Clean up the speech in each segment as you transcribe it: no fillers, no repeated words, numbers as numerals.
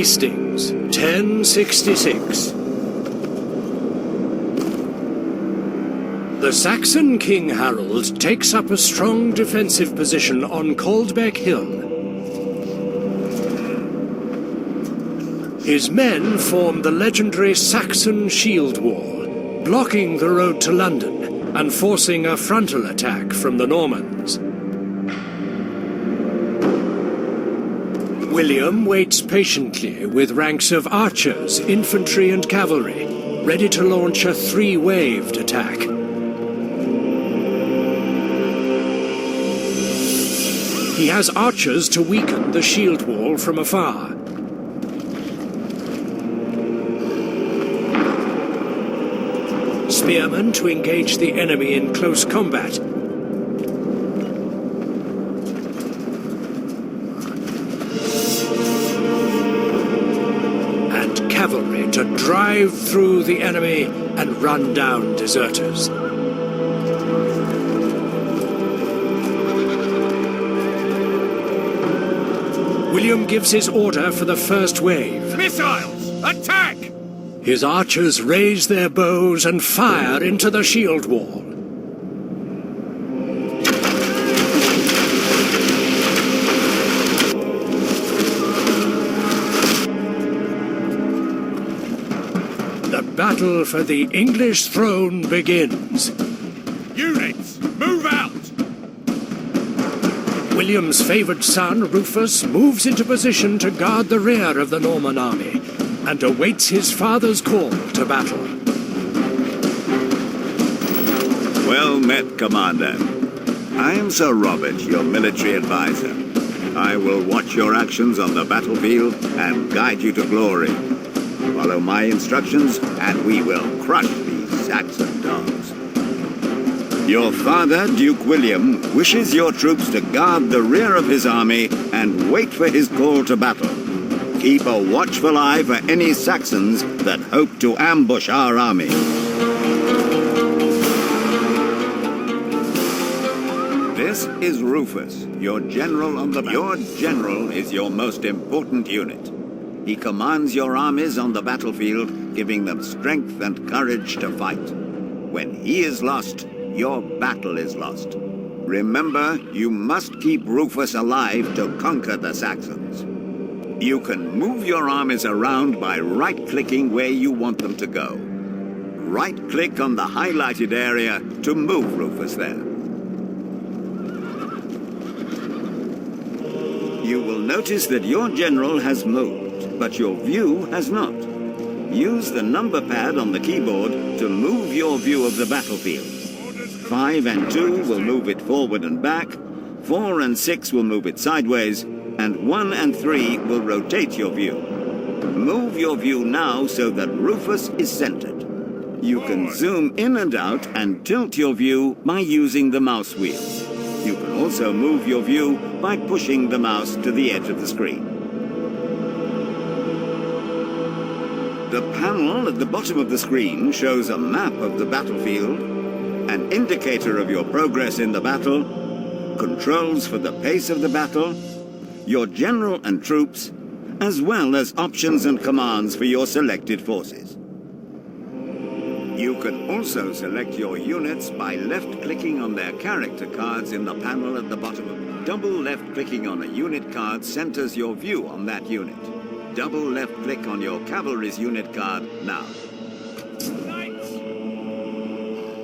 Hastings, 1066. The Saxon King Harold takes up a strong defensive position on Caldbeck Hill. His men form the legendary Saxon Shield Wall, blocking the road to London and forcing a frontal attack from the Normans. William waits patiently with ranks of archers, infantry and cavalry, ready to launch a three-waved attack. He has archers to weaken the shield wall from afar. Spearmen to engage the enemy in close combat. And cavalry to drive through the enemy and run down deserters. William gives his order for the first wave. Missiles! Attack! His archers raise their bows and fire into the shield wall. The battle for the English throne begins. Units, move out! William's favoured son, Rufus, moves into position to guard the rear of the Norman army and awaits his father's call to battle. Well met, Commander. I am Sir Robert, your military advisor. I will watch your actions on the battlefield and guide you to glory. Follow my instructions, and we will crush these Saxon dogs. Your father, Duke William, wishes your troops to guard the rear of his army and wait for his call to battle. Keep a watchful eye for any Saxons that hope to ambush our army. This is Rufus, your general on the battle. Your general is your most important unit. He commands your armies on the battlefield, giving them strength and courage to fight. When he is lost, your battle is lost. Remember, you must keep Rufus alive to conquer the Saxons. You can move your armies around by right-clicking where you want them to go. Right-click on the highlighted area to move Rufus there. You will notice that your general has moved, but your view has not. Use the number pad on the keyboard to move your view of the battlefield. 5 and 2 will move it forward and back, 4 and 6 will move it sideways, and 1 and 3 will rotate your view. Move your view now so that Rufus is centered. You can zoom in and out and tilt your view by using the mouse wheel. You can also move your view by pushing the mouse to the edge of the screen. The panel at the bottom of the screen shows a map of the battlefield, an indicator of your progress in the battle, controls for the pace of the battle, your general and troops, as well as options and commands for your selected forces. You can also select your units by left-clicking on their character cards in the panel at the bottom. Double left-clicking on a unit card centers your view on that unit. Double left-click on your cavalry's unit card now.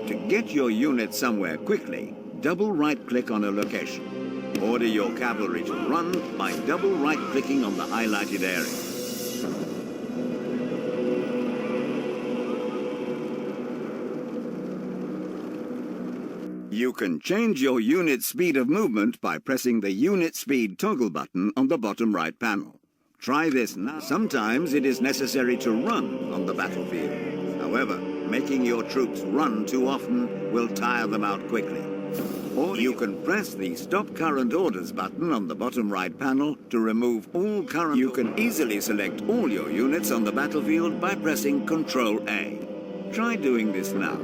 To get your unit somewhere quickly, double right-click on a location. Order your cavalry to run by double right-clicking on the highlighted area. You can change your unit speed of movement by pressing the Unit Speed toggle button on the bottom right panel. Try this now. Sometimes it is necessary to run on the battlefield. However, making your troops run too often will tire them out quickly. Or you can press the Stop Current Orders button on the bottom right panel to remove all current. You can easily select all your units on the battlefield by pressing Ctrl-A. Try doing this now.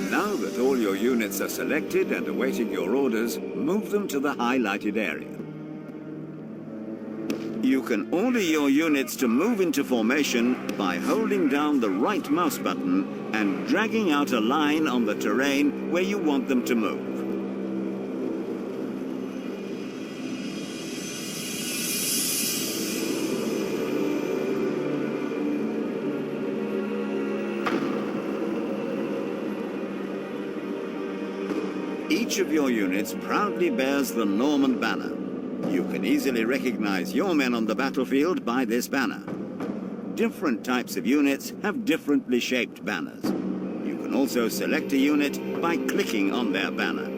Now that all your units are selected and awaiting your orders, move them to the highlighted area. You can order your units to move into formation by holding down the right mouse button and dragging out a line on the terrain where you want them to move. Each of your units proudly bears the Norman banner. You can easily recognize your men on the battlefield by this banner. Different types of units have differently shaped banners. You can also select a unit by clicking on their banner.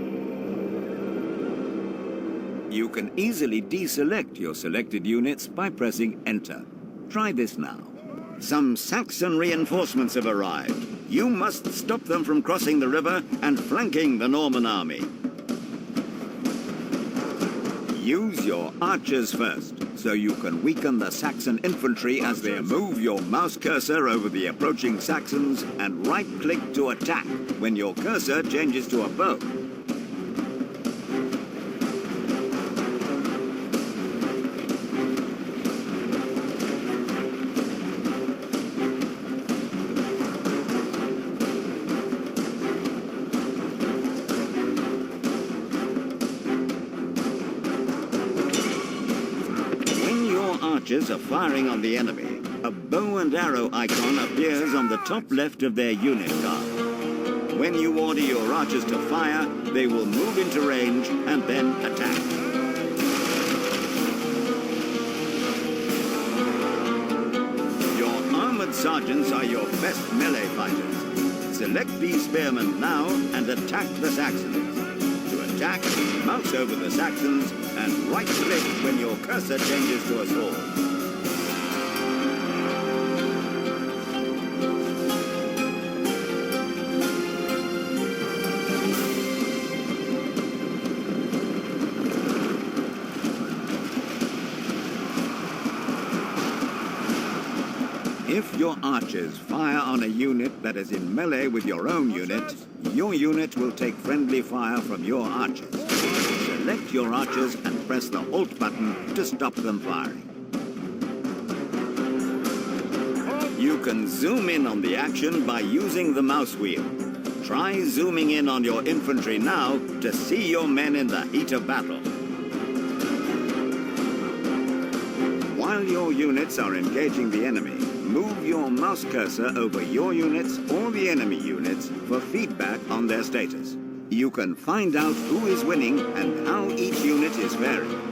You can easily deselect your selected units by pressing Enter. Try this now. Some Saxon reinforcements have arrived. You must stop them from crossing the river and flanking the Norman army. Use your archers first, so you can weaken the Saxon infantry as they move your mouse cursor over the approaching Saxons and right-click to attack when your cursor changes to a bow. Archers are firing on the enemy, a bow and arrow icon appears on the top left of their unit card. When you order your archers to fire, they will move into range and then attack. Your armored sergeants are your best melee fighters. Select these spearmen now and attack the Saxons. To attack, mouse over the Saxons and right-click when your cursor changes to a sword. If your archers fire on a unit that is in melee with your own unit, your unit will take friendly fire from your archers. Select your archers and press the Alt button to stop them firing. You can zoom in on the action by using the mouse wheel. Try zooming in on your infantry now to see your men in the heat of battle. While your units are engaging the enemy, move your mouse cursor over your units or the enemy units for feedback on their status. You can find out who is winning and how each unit is faring.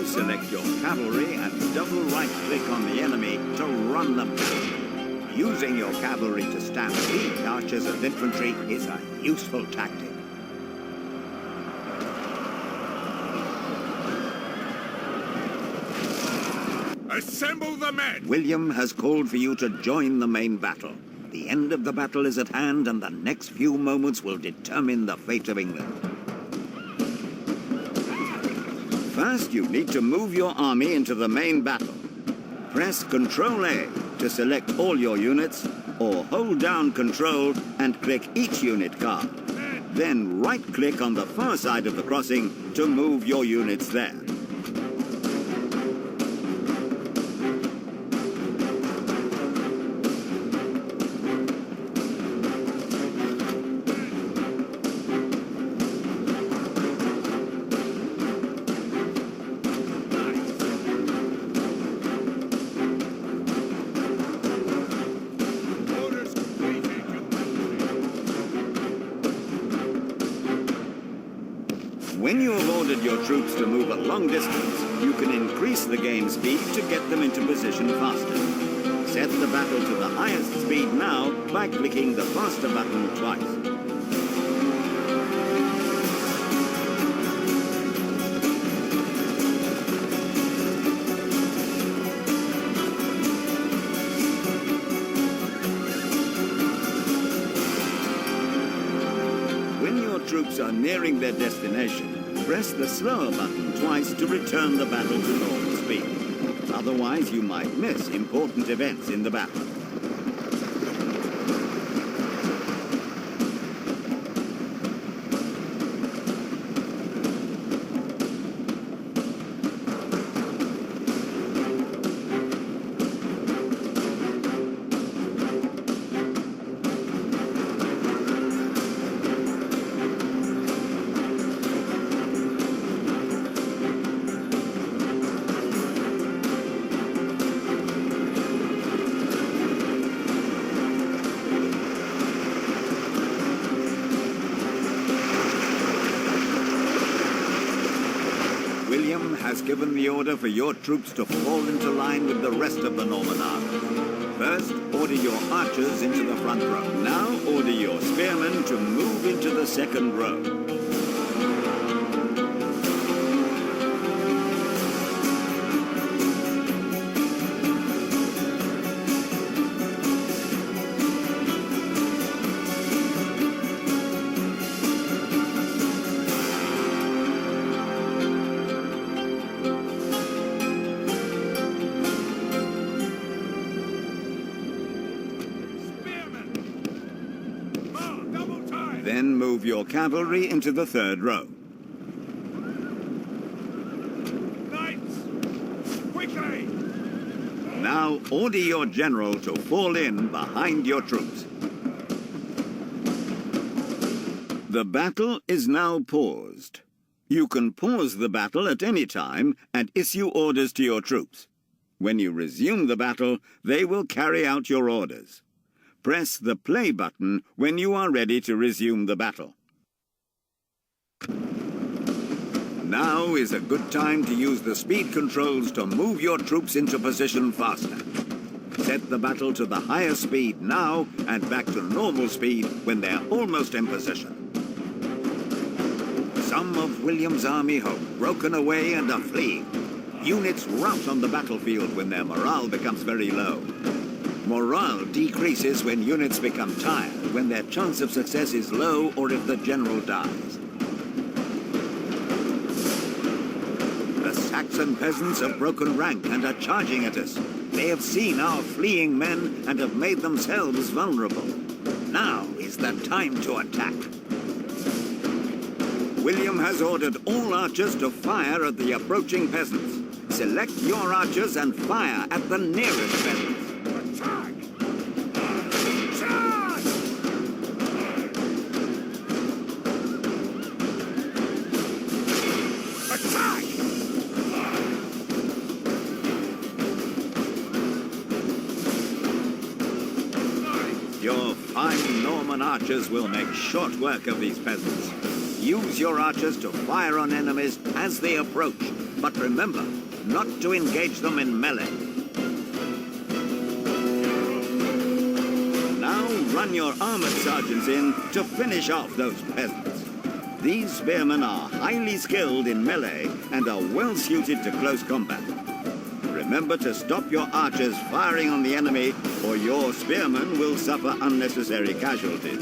Select your cavalry and double right-click on the enemy to run them down. Using your cavalry to stampede archers and infantry is a useful tactic. Assemble the men! William has called for you to join the main battle. The end of the battle is at hand, and the next few moments will determine the fate of England. First, you need to move your army into the main battle. Press Ctrl-A to select all your units, or hold down Ctrl and click each unit card. Then right-click on the far side of the crossing to move your units there. When you have ordered your troops to move a long distance, you can increase the game speed to get them into position faster. Set the battle to the highest speed now by clicking the faster button twice. When your troops are nearing their destination, Press the slower button twice to return the battle to normal speed. Otherwise, you might miss important events in the battle. William has given the order for your troops to fall into line with the rest of the Norman army. First, order your archers into the front row. Now, order your spearmen to move into the second row. Then move your cavalry into the third row. Knights! Quickly! Now order your general to fall in behind your troops. The battle is now paused. You can pause the battle at any time and issue orders to your troops. When you resume the battle, they will carry out your orders. Press the play button when you are ready to resume the battle. Now is a good time to use the speed controls to move your troops into position faster. Set the battle to the higher speed now and back to normal speed when they're almost in position. Some of William's army have broken away and are fleeing. Units rout on the battlefield when their morale becomes very low. Morale decreases when units become tired, when their chance of success is low, or if the general dies. The Saxon peasants have broken rank and are charging at us. They have seen our fleeing men and have made themselves vulnerable. Now is the time to attack. William has ordered all archers to fire at the approaching peasants. Select your archers and fire at the nearest peasants. Your fine Norman archers will make short work of these peasants. Use your archers to fire on enemies as they approach, but remember, not to engage them in melee. Now run your armored sergeants in to finish off those peasants. These spearmen are highly skilled in melee and are well suited to close combat. Remember to stop your archers firing on the enemy, or your spearmen will suffer unnecessary casualties.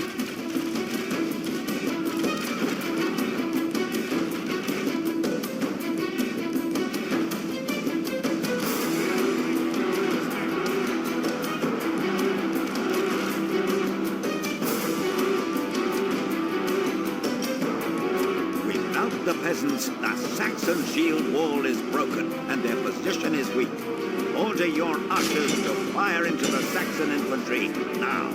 Without the peasants, the Saxon shield wall is broken and their position is weak. Order your archers to fire into the Saxon infantry now.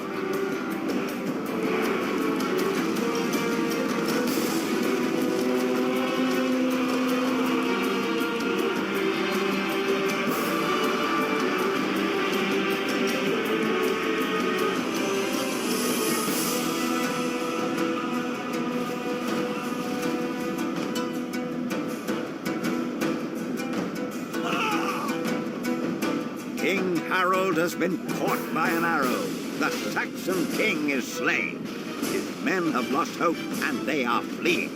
King Harold has been caught by an arrow. The Saxon king is slain. His men have lost hope and they are fleeing.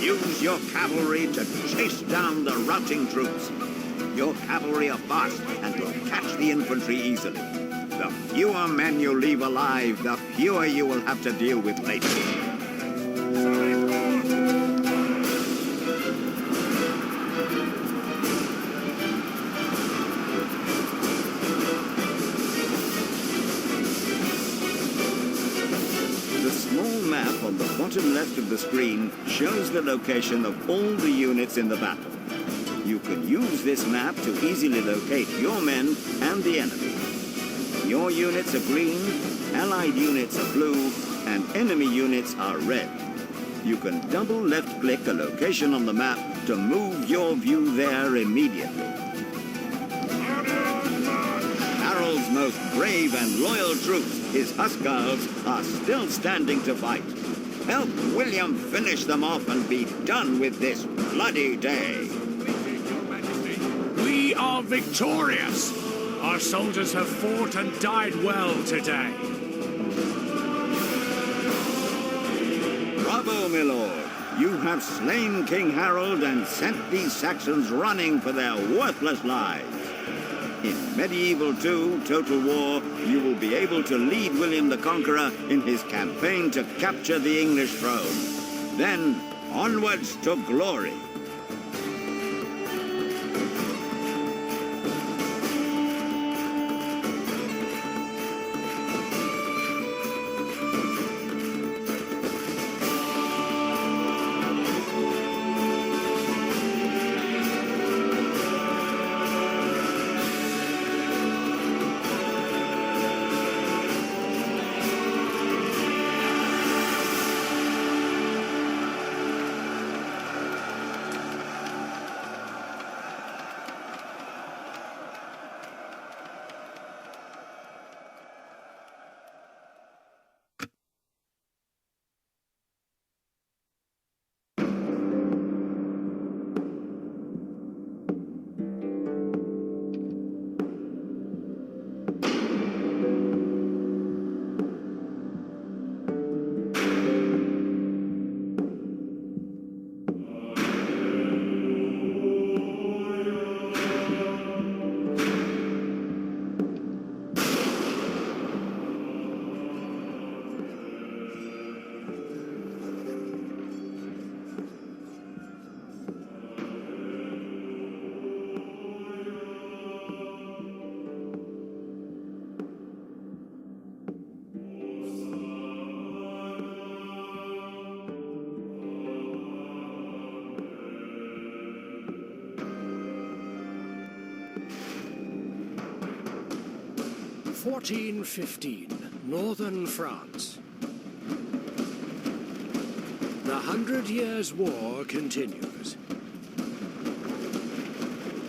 Use your cavalry to chase down the routing troops. Your cavalry are fast and will catch the infantry easily. The fewer men you leave alive, the fewer you will have to deal with later. The small map on the bottom left of the screen shows the location of all the units in the battle. You can use this map to easily locate your men and the enemy. Your units are green, Allied units are blue, and enemy units are red. You can double left-click a location on the map to move your view there immediately. Harold's most brave and loyal troops, his Huscarls, are still standing to fight. Help William finish them off and be done with this bloody day. We are victorious! Our soldiers have fought and died well today. Bravo, my lord. You have slain King Harold and sent these Saxons running for their worthless lives. In Medieval II, Total War, you will be able to lead William the Conqueror in his campaign to capture the English throne. Then, onwards to glory. (1415), northern France. The 100 Years' War continues.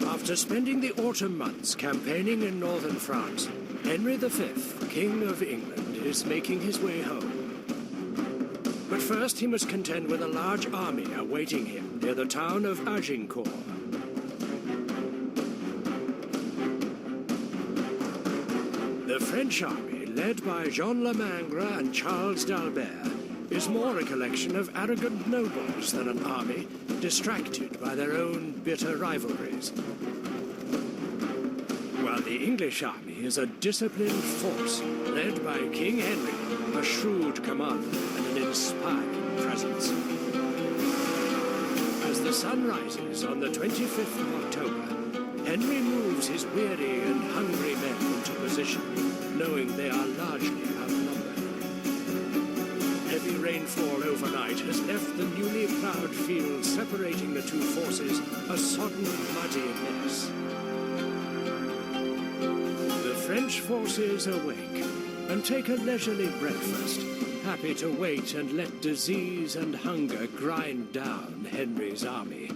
After spending the autumn months campaigning in northern France, Henry V, King of England, is making his way home. But first he must contend with a large army awaiting him near the town of Agincourt. The French army, led by Jean Le Mangre and Charles d'Albert, is more a collection of arrogant nobles than an army distracted by their own bitter rivalries. While the English army is a disciplined force led by King Henry, a shrewd commander and an inspiring presence. As the sun rises on the 25th of October, Henry moves his weary and hungry men into position, knowing they are largely outnumbered. Heavy rainfall overnight has left the newly plowed field separating the two forces a sodden, muddy mess. The French forces awake and take a leisurely breakfast, happy to wait and let disease and hunger grind down Henry's army.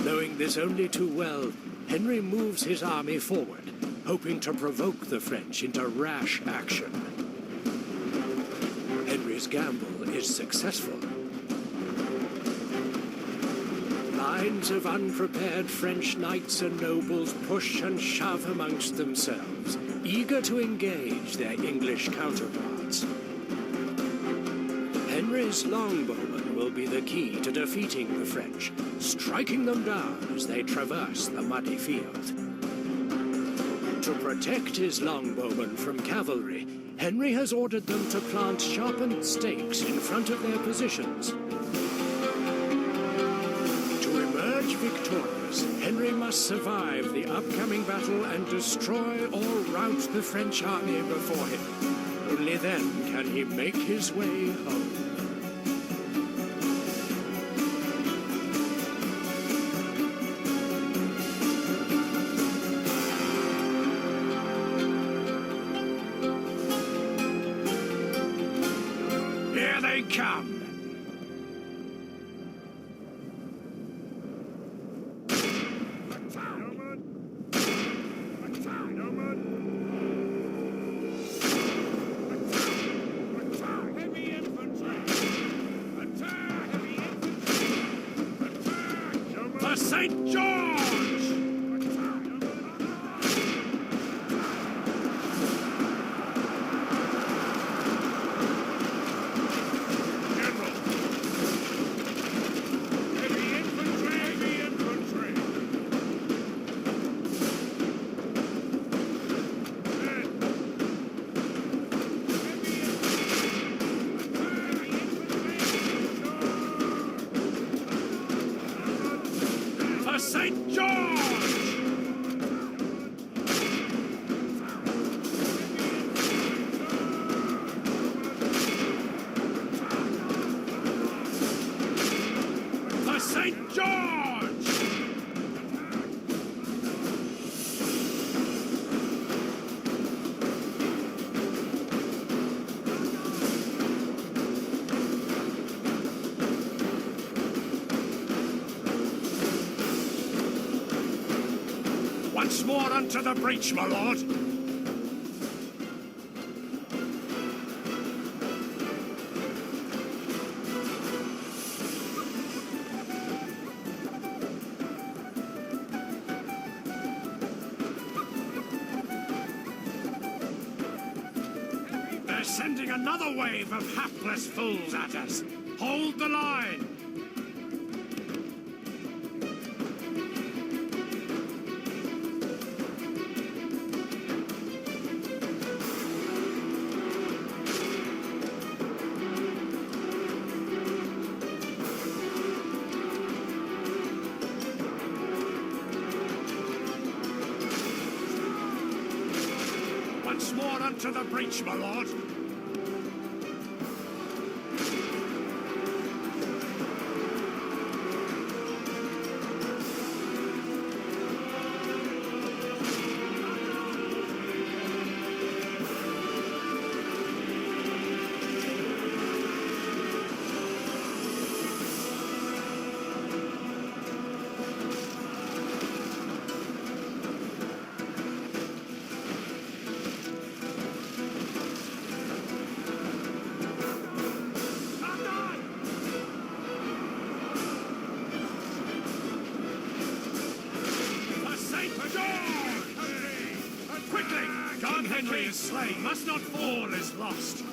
Knowing this only too well, Henry moves his army forward, hoping to provoke the French into rash action. Henry's gamble is successful. Lines of unprepared French knights and nobles push and shove amongst themselves, eager to engage their English counterparts. Henry's longbowmen will be the key to defeating the French, striking them down as they traverse the muddy field. To protect his longbowmen from cavalry, Henry has ordered them to plant sharpened stakes in front of their positions. To emerge victorious, Henry must survive the upcoming battle and destroy or rout the French army before him. Only then can he make his way home. Here they come! Attack! Attack! Attack! Heavy infantry! Attack! Heavy infantry! Attack! For St. George! St. George! For St. George! Once more unto the breach, my lord! They're sending another wave of hapless fools at us! Hold the line! Once more unto the breach, my lord! Quickly! King Henry is slain, must not fall is lost.